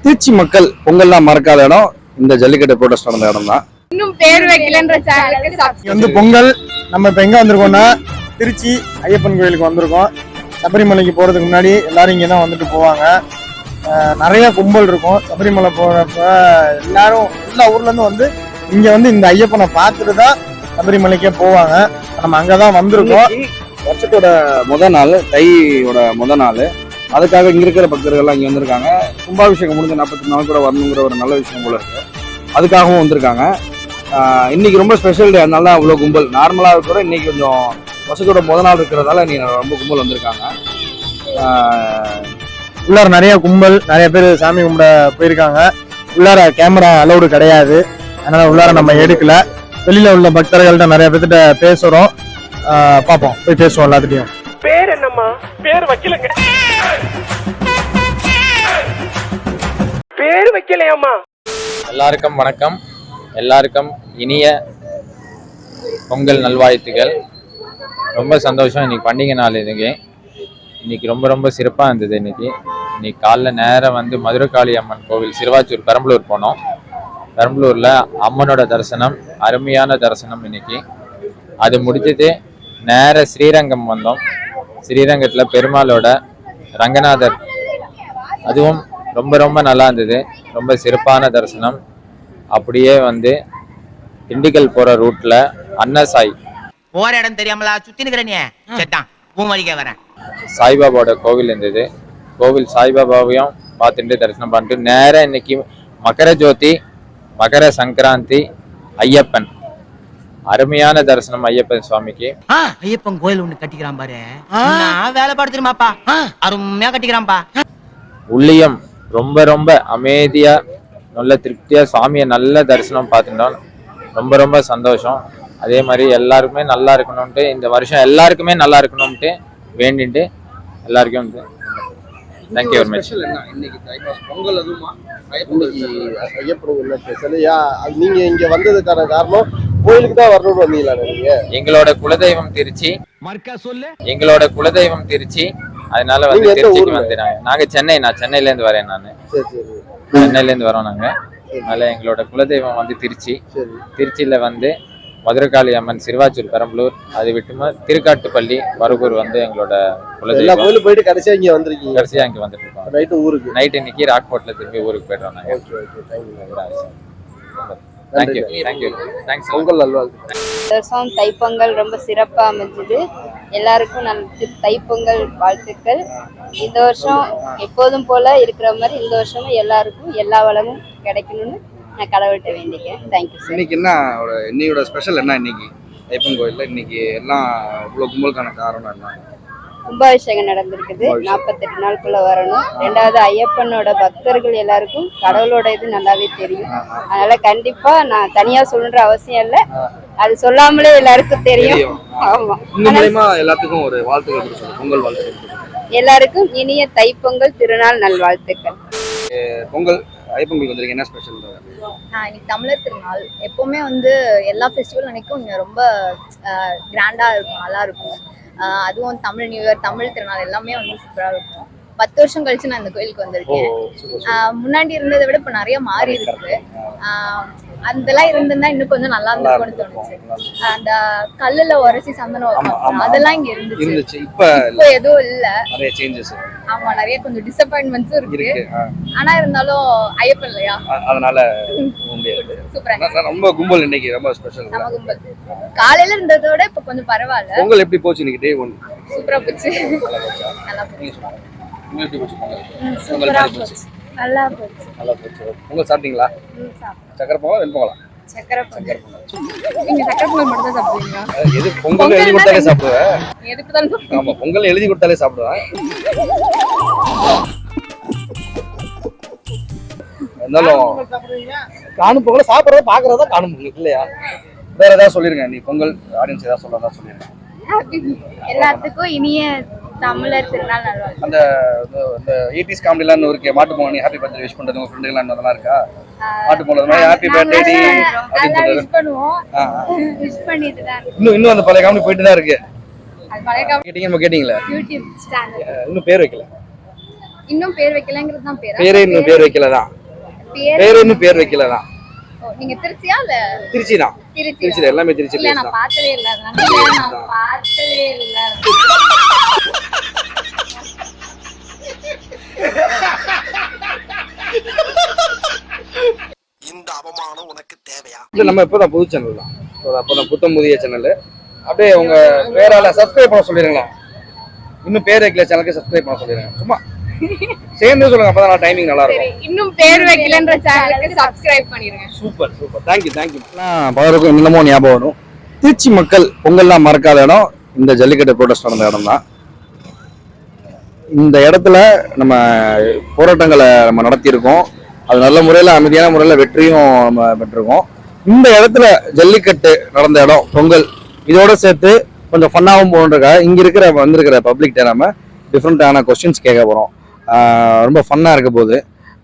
திருச்சி மக்கள் பொங்கல்லாம் மறக்காத இடம் இந்த ஜல்லிக்கட்டு ப்ரோட்டஸ்ட் நடந்த இடம் தான். இன்னும் பேர் வைக்கலன்ற வந்து பொங்கல் நம்ம இப்ப எங்க வந்திருக்கோம்னா திருச்சி ஐயப்பன் கோயிலுக்கு வந்திருக்கோம். சபரிமலைக்கு போறதுக்கு முன்னாடி எல்லாரும் இங்கே தான் வந்துட்டு போவாங்க. நிறைய கும்பல் இருக்கும். சபரிமலை போறப்ப எல்லாரும் எல்லா ஊர்ல இருந்து வந்து இங்க வந்து இந்த ஐயப்பனை பார்த்துட்டு தான் சபரிமலைக்கே போவாங்க. நம்ம அங்கதான் வந்திருக்கோம். வருஷத்தோட நாள் தையோட நாள், அதுக்காக இங்க இருக்கிற பக்தர்கள்லாம் இங்க வந்திருக்காங்க. கும்பாபிஷேகம் முடிஞ்ச 40 நாள் கூட வரணுங்கிற ஒரு நல்ல விஷயம் போல இருக்கு. அதுக்காகவும் வந்திருக்காங்க. இன்னைக்கு ரொம்ப ஸ்பெஷல் டே, அதனால அவ்வளோ கும்பல். நார்மலாக இருக்கிற இன்னைக்கு கொஞ்சம் வருஷத்தோட நாள் இருக்கிறதால இன்னைக்கு ரொம்ப கும்பல் வந்திருக்காங்க. உள்ளார நிறைய கும்பல், நிறைய பேர் சாமி கும்பிட போயிருக்காங்க. உள்ளார கேமரா அலௌடு கிடையாது, அதனால உள்ளார நம்ம எடுக்கல. வெளியில உள்ள பக்தர்கள்ட்ட நிறைய பேர்கிட்ட பேசுறோம். பார்ப்போம், போய் பேசுவோம் எல்லாத்துட்டையும். பேர் என்னம்மா? பேர் வைக்கலங்க. பேர் வைக்கலையாம்மா? எல்லாருக்கும் வணக்கம். எல்லாருக்கும் இனிய பொங்கல் நல்வாழ்த்துக்கள். ரொம்ப சந்தோஷம். இன்னைக்கு பண்டிகை நாள். இன்னைக்கு ரொம்ப ரொம்ப சிறப்பாக இருந்தது. இன்னைக்கு காலைல நேரம் வந்து மதுரகாளி அம்மன் கோவில் சிறுவாச்சூர் பெரம்பலூர் போனோம். பெரம்பலூரில் அம்மனோட தரிசனம், அருமையான தரிசனம். இன்னைக்கு அது முடிச்சுட்டு நேர ஸ்ரீரங்கம் வந்தோம். ஸ்ரீரங்கத்தில் பெருமாளோட ரங்கநாதர், அதுவும் ரொம்ப ரொம்ப நல்லா இருந்தது. ரொம்ப சிறப்பான தரிசனம். அப்படியே வந்து திண்டுக்கல் போகிற ரூட்டில் அன்னசாய் போற இடம் தெரியாமலா சுத்தி நிக்கிறேன் வரேன். சாய்பாபாவோட கோவில் இருந்தது. கோவில் சாய்பாபாவையும் பார்த்துட்டு தரிசனம் பண்ணிட்டு நேரம் இன்னைக்கு மகர ஜோதி, மகர சங்கராந்தி, ஐயப்பன், அருமையான தரிசனம் ஐயப்பன் சுவாமிக்கு. ஐயப்பன் கோயில் ஒண்ணு கட்டிக்கிறான் பாரு, வேலை பாடுத்துருமாப்பா, அருமையா கட்டிக்கிறான்பா. உள்ளியம் ரொம்ப ரொம்ப அமைதியா நல்ல திருப்தியா சுவாமியை நல்ல தரிசனம் பார்த்துட்டோம். ரொம்ப ரொம்ப சந்தோஷம். அதே மாதிரி எல்லாருக்குமே நல்லா இருக்கணும்ட்டு, இந்த வருஷம் எல்லாருக்குமே நல்லா இருக்கணும்ட்டு வேண்டிட்டு எல்லாருக்கும் வந்து தேங்க்யூ வெரி மச். பொங்கல் அதுமா ஐயப்பன் ஸ்பெஷல். நீங்க இங்க வந்ததுக்கான காரணம் கோயிலுக்கு தான் வரணும்னு வந்தீங்களா? நீங்க எங்களோட குலதெய்வம் திருச்சி, எங்களோட குலதெய்வம் திருச்சி, அதனால வந்து திருச்சிக்கு வந்துட்டாங்க. நாங்க சென்னை, நான் சென்னையில இருந்து வரேன். நான் சென்னையில இருந்து வரோம் நாங்க. அதனால எங்களோட குலதெய்வம் வந்து திருச்சி. திருச்சியில வந்து மதுரகாளி அம்மன் சிறுவாச்சூர் பெரம்பலூர், அது விட்டுமா திருக்காட்டுப்பள்ளி வரகூர் வந்து எங்களோட குலதெய்வம். போயிட்டு கடைசியா இங்க வந்திருக்கீங்க. கடைசியா இங்க வந்துட்டு இருக்கோம். நைட்டு ஊருக்கு, நைட் இன்னைக்கு ராக்போர்ட்ல திரும்பி ஊருக்கு போயிடுறோம் நாங்க. Thank you thank you thanks. பொங்கல் நல்வாழ்த்து. வருஷம் தைப்பொங்கல் ரொம்ப சிறப்பா அமைஞ்சது. எல்லாருக்கும் தைப்பொங்கல் வாழ்த்துக்கள். இந்த வருஷம் எப்போதும் போல இருக்கிற மாதிரி இந்த வருஷமும் எல்லாருக்கும் எல்லா வளமும் கிடைக்கணும்னு நான் கடவுள்கிட்ட வேண்டிக்கிறேன். Thank you sir. இன்னைக்கு என்ன இன்னையோட ஸ்பெஷல் என்ன? இன்னைக்கு ஐயப்பன் கோயில்ல இன்னைக்கு எல்லாம் இவ்வளவு கும்பலுக்கான காரணம் என்ன? கும்பாபிஷேகம் நடந்திருக்குது. 48 நாளுக்குள்ள வரணும். 2வது ஐயப்பனோட பக்தர்கள் எல்லாருக்கும் கடவுளோட இது நல்லாவே தெரியும். அதனால கண்டிப்பா நான் தனியா சொல்லுன்ற அவசியம் இல்லை, அது சொல்லாமலே எல்லாருக்கும் தெரியும். ஆமா, எல்லாத்துக்கும் ஒரு வாழ்த்துக்கள், பொங்கல் வாழ்த்துக்கள். எல்லாருக்கும் இனிய தைப்பொங்கல் திருநாள் நல்வாழ்த்துக்கள். பொங்கல் ஐயப்பன் கோயில் வந்திருக்கீங்க, என்ன ஸ்பெஷல்? இன்னைக்கு தமிழர் திருநாள். எப்பவுமே வந்து எல்லா ஃபெஸ்டிவல் அன்னைக்கும் இங்கே ரொம்ப கிராண்டா இருக்கும், நல்லா இருக்கும். அதுவும் தமிழ் நியூ இயர், தமிழ் திருநாள் எல்லாமே வந்து சூப்பராக இருக்கும். 10 வருஷம் கழிச்சு நான் இந்த கோயிலுக்கு வந்திருக்கேன். முன்னாடி இருந்ததை விட இப்போ நிறைய மாறி இருக்கு. அதெல்லாம் இருந்திருந்தா இன்னும் கொஞ்சம் நல்லா இருந்திருக்கும்னு தோணுச்சு. அந்த கல்லுல உரசி சந்தனம் அதெல்லாம் இங்க இருந்துச்சு. இப்போ எதுவும் இல்ல. ஆமா, நிறைய கொஞ்சம் டிசப்பாயின்மெண்ட்ஸும் இருக்கு. ஆனா இருந்தாலும் ஐயப்பன் இல்லையா, அதனால சூப்பரா ரொம்ப கும்பல். இன்னைக்கு ரொம்ப ஸ்பெஷல். நம்ம கும்பல் காலையில இருந்ததை விட இப்ப கொஞ்சம் பரவாயில்ல. பொங்கல் எப்படி போச்சு இன்னைக்கு? டே 1 சூப்பரா போச்சு. நல்லா போச்சு. சூப்பரா போச்சு. நல்லா போச்சு. நல்லா போச்சு. பொங்கல் சாப்பிட்டீங்களா? சக்கரை பொங்கல், வெண் பொங்கலா? சக்கரை பொங்கல். நீங்க சக்கரை பொங்கல் மட்டும் தான் சாப்பிடுவீங்களா? எது பொங்கல் எழுதி கொடுத்தாலே சாப்பிடுவேன். எதுக்கு தான் சாப்பிடுவேன்? ஆமா, பொங்கல் எழுதி கொடுத்தாலே சாப்பிடுவேன். இருந்தாலும் காணும் பொங்கல சாப்பிடுறத பாக்குறதா காணும் பொங்கல் இல்லையா? வேற ஏதாவது சொல்லிருங்க. நீ பொங்கல் ஆடியன்ஸ் ஏதாவது சொல்லலாம் சொல்லிருங்க. எல்லாத்துக்கும் இனிய தமிழர் திருநாள் நல்வாழ்த்து. அந்த 80s காமெடிலாம் இருக்கு, மாட்டு பொங்கல் நீ ஹாப்பி பர்த்டே விஷ் பண்றது உங்க ஃப்ரெண்டுலாம் அதெல்லாம் இருக்கா? மாட்டு பொங்கல் மாதிரி ஹாப்பி பர்த்டே டி அப்படி விஷ் பண்ணுவோம். விஷ் பண்ணிட்டு தான் இன்னும் அந்த பழைய காமெடி போயிட்டு தான் இருக்கு. அது பழைய காமெடி கேட்டிங்களா? யூடியூப் சேனல் இன்னும் பேர் வைக்கல. இன்னும் பேர் வைக்கலங்கிறது தான் பேரா? பேரே இன்னும் பேர் வைக்கலதான். பேரே இன்னும் பேர் வைக்கலதான். நீங்க திருச்சியா இல்ல? திருச்சி தான். திருச்சியில எல்லாமே திருச்சி இல்ல place நான் தான். பார்த்ததே இல்ல. நான் பார்த்ததே இல்ல. இந்த அவமானம் உனக்கு தேவையா? இல்ல நம்ம இப்பதான் புது சேனல் தான். அப்பதான் புத்தம் புதிய சேனல். அப்படியே உங்க பேரால சப்ஸ்கிரைப் பண்ண சொல்லிருங்களேன். இன்னும் பேர் வைக்கல சேனலுக்கு சப்ஸ்கிரைப் பண்ண சொல்லிருங்க. சும்மா சேர்ந்து சொல்லுங்க, அப்பதான் டைமிங் நல்லா இருக்கும். இன்னும் பேர் வைக்கலன்ற சேனலுக்கு சப்ஸ்கிரைப் பண்ணிருங்க. Super super, thank you thank you. பலருக்கும் இன்னமும் ஞாபகம் வரும், திருச்சி மக்கள் பொங்கல்லாம் மறக்காத இடம் இந்த ஜல்லிக்கட்டு ப்ரோட்டஸ்ட் நடந்த இடம் தான். இந்த இடத்துல நம்ம போராட்டங்களை நம்ம நடத்தியிருக்கோம். அது நல்ல முறையில் அமைதியான முறையில் வெற்றியும் நம்ம பெற்றிருக்கோம். இந்த இடத்துல ஜல்லிக்கட்டு நடந்த இடம் பொங்கல், இதோட சேர்த்து கொஞ்சம் ஃபன்னாகவும் போகணுன்றக்காக இங்கே வந்திருக்கிற பப்ளிக்கிட்ட நம்ம டிஃப்ரெண்ட்டான கொஸ்டின்ஸ் கேட்க போகிறோம். ரொம்ப ஃபன்னாக இருக்க போகுது.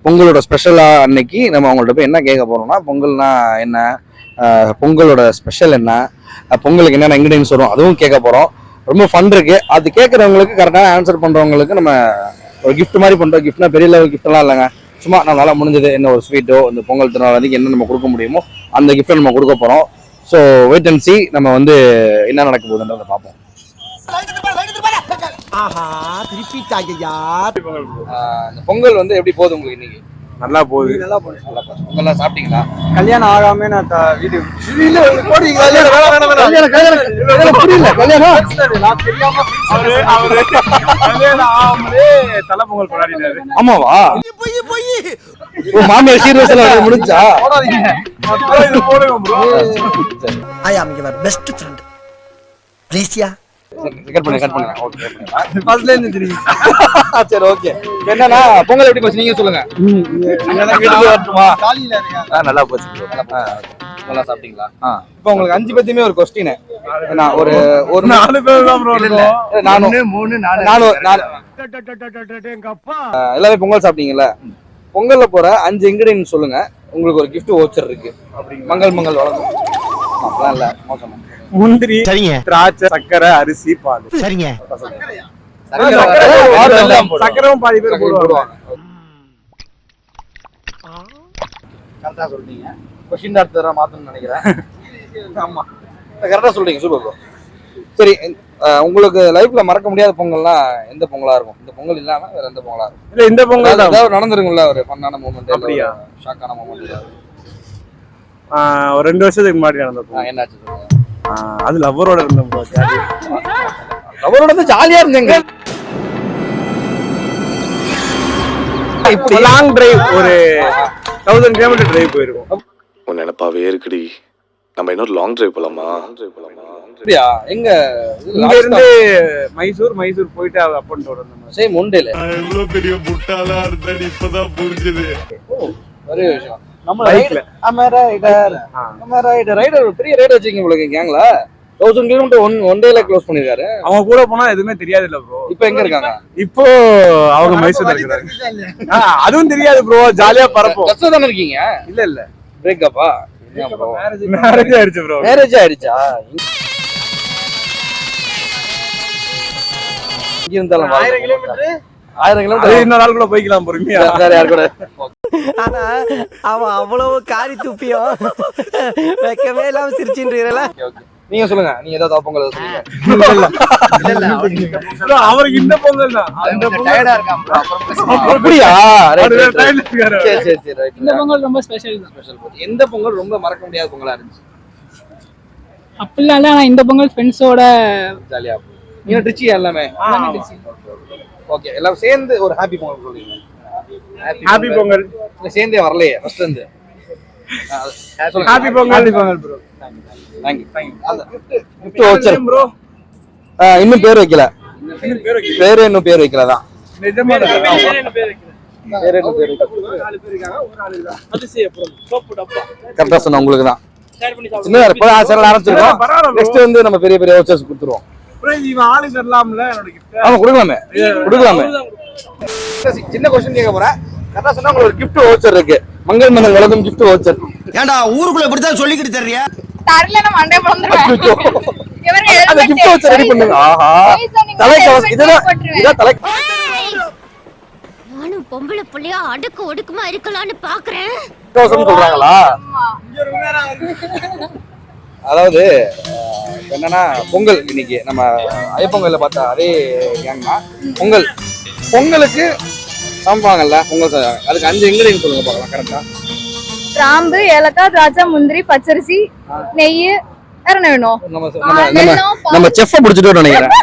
பொங்கலோட ஸ்பெஷலாக அன்னைக்கு நம்ம அவங்கள்ட்ட போய் என்ன கேட்க போகிறோம்னா, பொங்கல்னா என்ன, பொங்கலோட ஸ்பெஷல் என்ன, பொங்கலுக்கு என்னென்ன இன்க்ரீடியன்ஸ் வரும் அதுவும் கேட்க போகிறோம். ரொம்ப ஃபன் இருக்குது. அது கேட்குறவங்களுக்கு கரெக்டான ஆன்சர் பண்ணுறவங்களுக்கு நம்ம ஒரு கிஃப்ட் மாதிரி பண்ணுறோம். கிஃப்ட்னா பெரிய லெவல் கிஃப்ட்லாம் இல்லைங்க, சும்மா நம்மளால முடிஞ்சது என்ன ஒரு ஸ்வீட்டோ இந்த பொங்கல் திருநாள் வந்து என்ன நம்ம கொடுக்க முடியுமோ அந்த கிஃப்ட்டை நம்ம கொடுக்க போகிறோம். ஸோ வெயிட் அண்ட் சி, நம்ம வந்து என்ன நடக்க போகுதுன்றதை பார்ப்போம். இந்த பொங்கல் வந்து எப்படி போகுது உங்களுக்கு இன்னைக்கு? நல்லா போகுது. பொங்கல்லாம் சாப்பிட்டீங்களா? கல்யாணம் ஆகாம நான் வீடு தலை பொங்கல் கொண்டாடினாரு. ஆமாவா? மாமியார் சீரியஸ் எல்லாம் முடிஞ்சா? I am your best friend. ப்ளீஸ்யா. கட் பண்ணுங்க. ஓகே. ஃபர்ஸ்ட்ல இருந்து தெரியும். சரி ஓகே. என்னன்னா பொங்கல் எப்படி போச்சு நீங்க சொல்லுங்க. வீட்டுக்கு வரட்டுமா? காலையில இருக்கா? நல்லா போச்சு. நல்லா சாப்பிட்டீங்களா? இப்போ உங்களுக்கு 5 பத்தியுமே ஒரு क्वेश्चन. நான் ஒரு 4 பேர் தான் ப்ரோ இருக்கோம். 3 4 எங்க அப்பா எல்லாரும் பொங்கல் சாப்பிட்டீங்கல? பொங்கல்ல போற 5 இன்கிரிடியன்ட் சொல்லுங்க. உங்களுக்கு ஒரு gift voucher இருக்கு. மங்கள் வழங்கும். அப்பலாம் இல்ல, மோசமா. முந்திரி, சரிங்க, திராட்சை, சக்கரை, அரிசி, பால். சரிங்க. சக்கரவும் பாதி பேர் போடுவாங்க. கரெக்டா சொல்றீங்க. क्वेश्चन அடுத்த தடவை மாத்தணும்னு நினைக்கிறேன். ஆமா, கரெக்டா சொல்றீங்க. Super bro. சரி, உங்களுக்கு லைஃப்ல மறக்க முடியாத பொங்கல்னா எந்த பொங்கலா இருக்கும்? இந்த பொங்கல் இல்லாம வேற எந்த பொங்கலா இருக்கும்? இல்ல இந்த பொங்கல் தான் ஏதாவது நடந்துருக்கும்ல ஒரு ஃபன்னான மூமெண்ட், அப்படியா? ஷாக்கான மூமெண்ட் ஏதாவது? ஒரு 2 வருஷத்துக்கு முன்னாடி நடந்தது. என்னாச்சு சொல்லுங்க. அது லவ்வரோட இருந்தோம் ப்ரோ. லவ்வரோட வந்து ஜாலியா இருந்தீங்க. இப்போ லாங் டிரைவ் ஒரு 1000 கிலோமீட்டர் டிரைவ் போயிருக்கோம். உன் நினைப்பாவே இருக்குடி. நம்ம இன்னொரு லாங் டிரைவ் போலாமா? அப்படியா? எங்க இங்க இருந்து மைசூர் போயிட்டு அப் அண்ட் டவுன் வந்தோம். சேம் ஒன் டேல. இவ்வளவு பெரிய முட்டாளா இருந்தா இப்பதான் புரிஞ்சுது. ஒரே விஷயம். நம்ம பைக்ல ரைடர் பெரிய ரைடர் வச்சிருக்கீங்க உங்களுக்கு கேங்ல. 1000 கிலோமீட்டர் ஒன் டேல க்ளோஸ் பண்ணிருக்காரு. அவங்க கூட போனா எதுவுமே தெரியாது இல்ல ப்ரோ. இப்போ எங்க இருக்காங்க? இப்போ அவங்க மைசூர்ல இருக்காங்க. அதுவும் தெரியாது ப்ரோ. ஜாலியா பறப்போம். கஷ்டம் தானே இருக்கீங்க? இல்ல பிரேக்கப்பா? மேரேஜ் ஆயிடுச்சு ப்ரோ. மேரேஜ் ஆயிடுச்சா? இங்க இருந்தாலும் 1000 கிலோமீட்டர் இன்னொரு நாள் கூட போய்க்கலாம் பொறுமையா. வேற யார் கூட? ஆனா அவன் அவ்வளவு காரி துப்பியும் வைக்கவே இல்லாம சிரிச்சுன்றீங்களா? நீங்க சொல்லுங்க. நீங்க ஏதாவது பொங்கல் சொல்லுங்க. அவருக்கு இந்த பொங்கல் தான். அப்படியா? சரி. இந்த பொங்கல் ரொம்ப ஸ்பெஷல். எந்த பொங்கல் ரொம்ப மறக்க முடியாத பொங்கலா இருந்துச்சு? அப்படிலாம் இல்ல, ஆனா இந்த பொங்கல் ஃப்ரெண்ட்ஸோட ஜாலியா நீங்க ட்ரிச்சி எல்லாமே. ஓகே, எல்லாம் சேர்ந்து ஒரு ஹாப்பி பொங்கல் சொல்றீங்க. ஹாப்பி பொங்கல். சேர்ந்தே வரலையே ஃபர்ஸ்ட் இருந்து. Happy Pongal bro. gift voucher bro. இன்னும் பேர் வைக்கல. இன்னும் பேர் வைக்கலதான். நிஜமா பேர் வைக்கல. கரெக்டா சொன்ன உங்களுக்கு தான். சின்ன இப்ப ஆரம்பிச்சிருக்கோம். நெக்ஸ்ட் வந்து நம்ம பெரிய வவுச்சர்ஸ் கொடுத்துருவோம். இவன் ஆளு தரலாம்ல என்னோட gift. ஆமா கொடுக்கலாமே. சின்ன क्वेश्चन கேட்க போறேன். கரெக்டா சொன்னா உங்களுக்கு ஒரு gift voucher இருக்கு. மங்கள் வழங்கும் gift voucher. ஏண்டா ஊருக்குள்ள இப்படி தான் சொல்லிக்கிட்டு தெரியறியா? தரலனா மண்டே பொளந்துருவேன். இவரே அந்த gift voucher ரெடி பண்ணுங்க. ஆஹா. தலைக்கு இதுதான் தலை. என் பொம்பளை புள்ளையா அடுக்கு ஒடுக்குமா இருக்கலாம்னு பாக்குறேன். சொல்றாங்களா? அதாவது என்னன்னா பொங்கல் இன்னைக்கு நம்ம ஐயப்பொங்கல்ல பார்த்தா அதே கேங்னா பொங்கலுக்கு சமைப்பாங்கல்ல பொங்கல் அதுக்கு 5 இன்கிரீடியன்ட் சொல்லுங்க பார்க்கலாம் கரெக்டா. கிராம்பு, ஏலக்காய், திராட்சை, முந்திரி, பச்சரிசி, நெய், வேற என்ன வேணும்? நம்ம செஃப் பிடிச்சிட்டு நினைக்கிறேன்.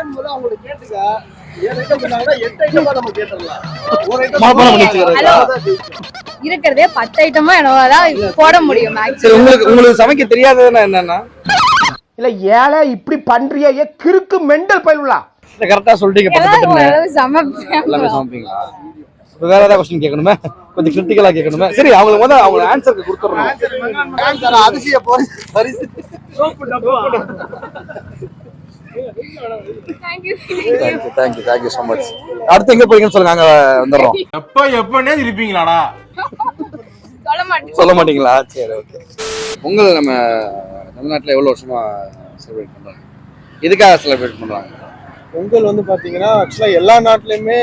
இருக்கிறதே 10 ஐட்டமா என்னதான் போட முடியும். சரி, உங்களுக்கு சமைக்க தெரியாததுன்னா என்னன்னா இல்ல ஏழை இப்படி பண்றியே கிறுக்கு மெண்டல் பயிலுலா கரெக்டா சொல்லிட்டீங்க. சமைப்பேன். எல்லாமே சமைப்பீங்களா? வேற ஏதாவது கொஸ்டின் கேட்கணுமே, கொஞ்சம் கிரிட்டிக்கலா கேட்கணுமே. சரி, அவங்க அவங்க ஆன்சருக்கு கொடுத்துறோம். அதிசய பரிசு தேங்க்யூ so much. அடுத்து எங்க போறீங்கன்னு சொல்லுங்க, அங்க வந்துடுறோம். எப்பனே இருப்பீங்களாடா? சொல்ல மாட்டீங்களா? சரி, ஓகே. பொங்கல் நம்ம தமிழ்நாட்டுல எவ்வளவு வருஷமா செலிப்ரேட் பண்றாங்க? எதுக்காக செலிப்ரேட் பண்றாங்க? பொங்கல் வந்து பாத்தீங்கன்னா ஆக்சுவலா எல்லா நாட்டுலயுமே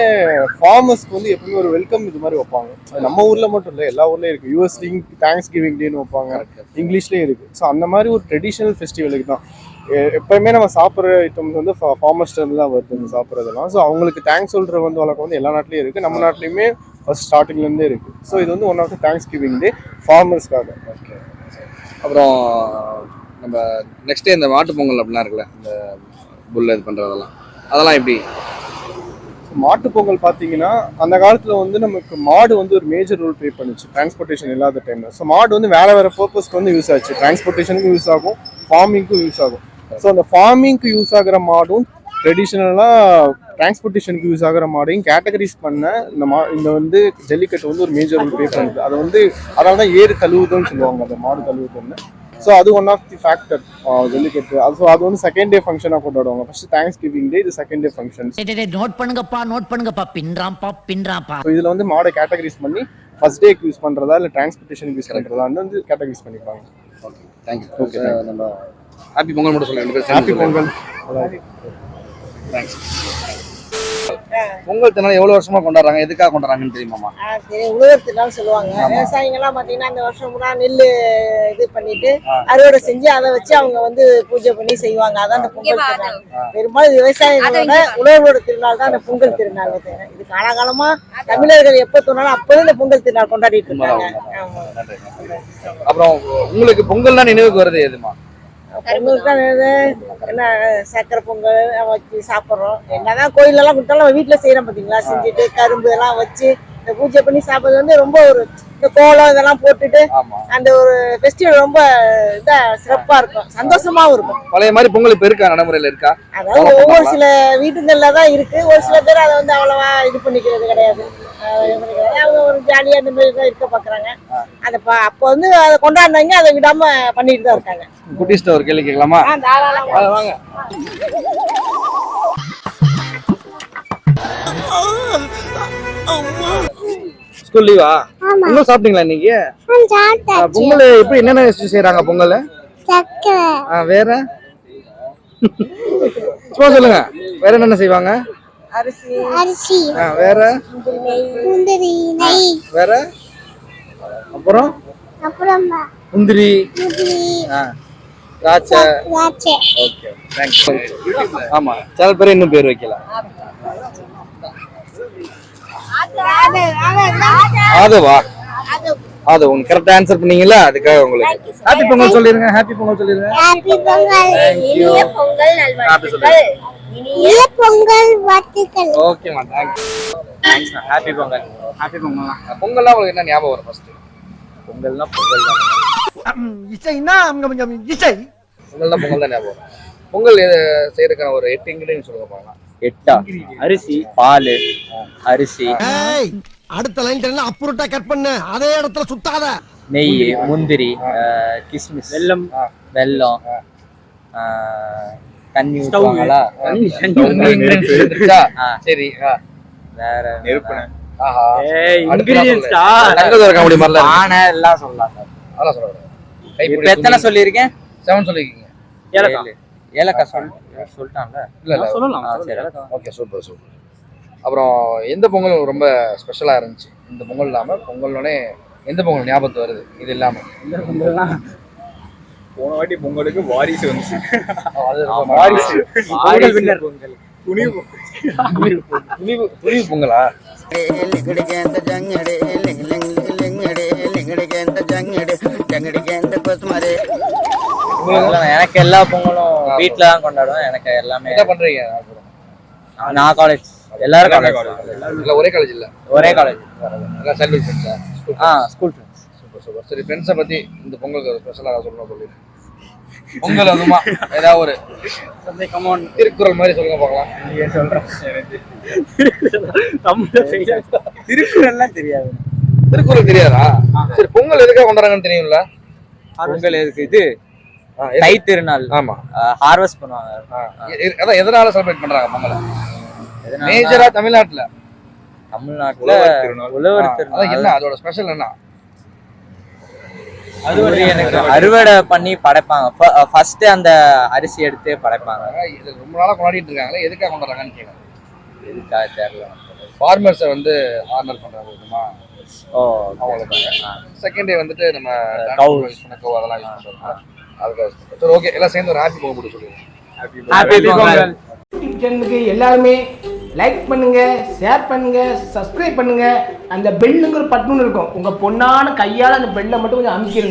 ஃபார்மர்ஸ்க்கு வந்து எப்பவுமே ஒரு வெல்கம் இது மாதிரி வைப்பாங்க. அது நம்ம ஊர்ல மட்டும் இல்ல, எல்லா ஊர்லயும் இருக்கு. யூஎஸ்லயும் தேங்க்ஸ் கிவிங் டேன்னு வைப்பாங்க, இங்கிலீஷ்லயும் இருக்கு. ஸோ அந்த மாதிரி ஒரு ட்ரெடிஷனல் ஃபெஸ்டிவலுக்கு தான் எப்பயுமே நம்ம சாப்பிட்ற ஐட்டம்ஸ் வந்து ஃபார்மர்ஸ்ல இருந்து தான் வருது சாப்பிட்றதெல்லாம். ஸோ அவங்களுக்கு தேங்க்ஸ் சொல்ற வந்து வழக்கம் வந்து எல்லா நாட்டிலயும் இருக்கு, நம்ம நாட்டிலயுமே ஃபர்ஸ்ட் ஸ்டார்டிங்ல இருந்தே இருக்கு. ஸோ இது வந்து one of the thanksgiving day ஃபார்மர்ஸ்க்காக. ஓகே. அப்புறம் நம்ம நெக்ஸ்ட் டே இந்த மாட்டு பொங்கல் அப்படிலாம் இருக்குல்ல, இந்த புல்ல இது பண்றதெல்லாம் அதெல்லாம் எப்படி? மாட்டு பொங்கல் பார்த்தீங்கன்னா அந்த காலத்தில் வந்து நமக்கு மாடு வந்து ஒரு மேஜர் ரோல் ப்ளே பண்ணுச்சு டிரான்ஸ்போர்ட்டேஷன் இல்லாத டைமில். ஸோ மாடு வந்து வேற பர்பஸ்க்கு வந்து யூஸ் ஆச்சு. டிரான்ஸ்போர்ட்டேஷனுக்கும் யூஸ் ஆகும், ஃபார்மிங்க்கும் யூஸ் ஆகும். ஸோ அந்த ஃபார்மிங்க்கு யூஸ் ஆகிற மாடும் ட்ரெடிஷ்னலாக டிரான்ஸ்போர்ட்டேஷனுக்கு யூஸ் ஆகிற மாடையும் கேட்டகரைஸ் பண்ண இந்த வந்து ஜல்லிக்கட்டு வந்து ஒரு மேஜர் ரோல் ப்ளே பண்ணுது. அது வந்து அதனால தான் ஏறு தழுவுதுன்னு சொல்லுவாங்க, அந்த மாடு தழுவுதுன்னு. ஸோ அது one of the factor jallikattu. அது வந்து செகண்ட் டே ஃபங்க்ஷனாக கொண்டாடுவாங்க. ஃபர்ஸ்ட் தேங்க்ஸ் கிவிங் டே, இது செகண்ட் டே ஃபங்க்ஷன். நோட் பண்ணுங்கப்பா பின்றாம்பா. ஸோ இதில் வந்து மாடை கேட்டகரைஸ் பண்ணி ஃபர்ஸ்ட் டேக்கு யூஸ் பண்ணுறதா இல்லை டிரான்ஸ்போர்ட்டேஷனுக்கு யூஸ் பண்ணுறதான்னு வந்து கேட்டகரைஸ் பண்ணிப்பாங்க. Okay, thank you. ஓகே, நம்ம ஹாப்பி பொங்கல் மட்டும் சொல்லுங்க. ஹாப்பி பொங்கல். தேங்க்ஸ். பொங்கல் திருநாள் எவ்வளவு வருஷமா கொண்டாடுறாங்க, எதுக்காக கொண்டாடுறாங்கன்னு தெரியுமாமா? உழவர் திருநாள் சொல்லுவாங்க. விவசாயிகள்லாம் பாத்தீங்கன்னா இந்த வருஷம் பூரா நெல் இது பண்ணிட்டு அறுவடை செஞ்சு அதை வச்சு அவங்க வந்து பூஜை பண்ணி செய்வாங்க. அதான் அந்த பொங்கல் திருநாள். பெரும்பாலும் விவசாயிகளோட உழவரோட திருநாள் தான் அந்த பொங்கல் திருநாள். இது காலகாலமா தமிழர்கள் எப்ப தோணாலும் அப்போதும் இந்த பொங்கல் திருநாள் கொண்டாடிட்டு இருக்காங்க. அப்புறம் உங்களுக்கு பொங்கல்னா நினைவுக்கு வருது எதுமா? பொங்கலுக்கு தான் என்ன சக்கரை பொங்கல் வச்சு சாப்பிட்றோம். என்னதான் கோயிலெல்லாம் கொடுத்தாலும் நம்ம வீட்டில் செய்யறோம் பார்த்தீங்களா, செஞ்சுட்டு கரும்பு எல்லாம் வச்சு இந்த பூஜை பண்ணி சாப்பிட்றது வந்து ரொம்ப ஒரு இந்த கோலம் இதெல்லாம் போட்டுட்டு அந்த ஒரு ஃபெஸ்டிவல் ரொம்ப இதா சிறப்பா இருக்கும், சந்தோஷமாவும் இருக்கும். பழைய மாதிரி பொங்கல் இப்ப இருக்கா, நடைமுறையில இருக்கா? அதாவது ஒவ்வொரு சில வீட்டுங்கள்ல தான் இருக்கு, ஒரு சில பேர் அதை வந்து அவ்வளவா இது பண்ணிக்கிறது கிடையாது. அவங்க ஒரு ஜாலியா இந்த மாதிரி தான் இருக்க பாக்குறாங்க. அந்த அப்ப வந்து அதை கொண்டாடுறாங்க, அதை விடாம பண்ணிட்டு தான் இருக்காங்க. குட்டிஸ்ட ஒரு கேள்வி கேட்கலாமா? வாங்க. ஸ்கூல் லீவா? பொங்கல் சாப்பிட்டீங்களா இன்னைக்கு? பொங்கல் எப்படி என்னென்ன செய்யறாங்க பொங்கல்? வேற சும்மா சொல்லுங்க, வேற என்னென்ன செய்வாங்க? அரிசி, வேற முந்திரி, நெய், வேற அப்புறம் முந்திரி, திராட்சை. Okay, thanks. ஆமா, சில பேர் இன்னும் பேர் வைக்கல. அதுவா? அது உங்க கரெக்டா ஆன்சர் பண்ணீங்கல்ல, அதுக்காக உங்களுக்கு ஹாப்பி பொங்கல் சொல்லிருங்க. ஹாப்பி பொங்கல் சொல்லிருங்க. ஹாப்பி பொங்கல். இனிய பொங்கல் நல்வாழ்த்துக்கள். இனிய பொங்கல் வாழ்த்துக்கள். ஓகேமா, thanks. Happy Pongal. Happy Pongal. பொங்கல்னா உங்களுக்கு என்ன ஞாபகம் வரும் ஃபர்ஸ்ட்? பொங்கல்னா பொங்கல் தான். இசைனா இசை பொங்கல்னா பொங்கல் தான் ஞாபகம் வரும். பொங்கல் செய்யறதுக்கான ஒரு 8 இன்கிரீடியன்ட் சொல்லுங்க பார்க்கலாம். 8 அரிசி, பால், அரிசி, அடுத்த லைன் அப்புறட்டா கட் பண்ணு, அதே இடத்துல சுத்தாத. நெய், முந்திரி, கிஸ்மிஸ், வெல்லம், தண்ணி ஊத்துவாங்களா? சரி, வேற நெருப்புன. ஆனை எல்லாம் சொல்லலாம். அதெல்லாம் சொல்லக்கூடாது. இப்ப எத்தனை சொல்லியிருக்கேன்? 7 சொல்லிருக்கீங்க. ஏலக்காய் சொல்லிட்டான்ல. இல்ல சொல்லலாம். சரி, ஓகே, சூப்பர். அப்புறம் எந்த பொங்கல் ரொம்ப ஸ்பெஷலாக இருந்துச்சு? இந்த பொங்கல் இல்லாமல் பொங்கல்னோடனே எந்த பொங்கல் ஞாபகத்து வருது இது இல்லாமல்? இந்த பொங்கல்லாம் போன வாட்டி பொங்கலுக்கு வாரிசு வந்துச்சு. வாரிசு பொங்கல் வின்னர் பொங்கல். துணிவு துணிவு பொங்கலா? எனக்கு எல்லா பொங்கலும் வீட்டுல தான் கொண்டாடுவேன். எனக்கு எல்லாமே என்ன பண்றீங்க? நான் காலேஜ், எல்லாரும் காலேஜ், இல்லை ஒரே காலேஜ் இல்லை, ஒரே காலேஜ். எல்லாம் சைல்ட்ஹுட் ஃப்ரெண்ட்ஸா? School friends. Super super. சரி, ஃப்ரெண்ட்ஸை பற்றி இந்த பொங்கலுக்கு ஒரு ஸ்பெஷலாக சொல்லணும் சொல்லி பொங்கல் அதுமா ஏதாவது ஒரு திருக்குறள் மாதிரி சொல்லுங்க பார்க்கலாம். திருக்குறள்லாம் தெரியாது. திருக்குறள் தெரியாதா? சரி, பொங்கல் எதுக்காக கொண்டாடுறாங்கன்னு தெரியும்ல? பொங்கல் எதுக்கு? இது தை திருநாள். ஆமா, ஹார்வெஸ்ட் பண்ணுவாங்க. அதான் எதனால செலிப்ரேட் பண்றாங்க பொங்கலை மேஜரா தமிழ்நாட்டுல? தமிழ்நாட்டுல உழவர் திருநாள். என்ன அதோட ஸ்பெஷல் என்ன? அது ஒரு எனக்கு அறுவடை பண்ணி படைப்பாங்க. ஃபர்ஸ்ட் அந்த அரிசி எடுத்து படைப்பாங்க. இது ரொம்ப நாளா கொண்டாடிட்டு இருக்காங்களே, எதுக்காக கொண்டாடுறாங்கன்னு கேட்குறேன். எதுக்காக தெரியல. ஃபார்மர்ஸை வந்து ஆனர் பண்றாங்க விதமா. ஓ, அவங்களுக்கு செகண்ட் டே வந்துட்டு நம்ம Cow. யூஸ் பண்ண cow அதெல்லாம் யூஸ் பண்றோம். அதுக்காக சரி, ஓகே, எல்லாம் சேர்ந்து ஒரு ஹாப்பி பொங்கல் சொல்லுங்க. ஹாப்பி பொங்கல். யூடியூப் சேனலுக்கு எல்லாருமே லைக் பண்ணுங்க, ஷேர் பண்ணுங்க, சப்ஸ்கிரைப் பண்ணுங்க. அந்த பெல்லுங்கிற பட்டன் இருக்கும், உங்க பொண்ணான கையால அந்த பெல்லை மட்டும் கொஞ்சம் அமுக்கிடுங்க.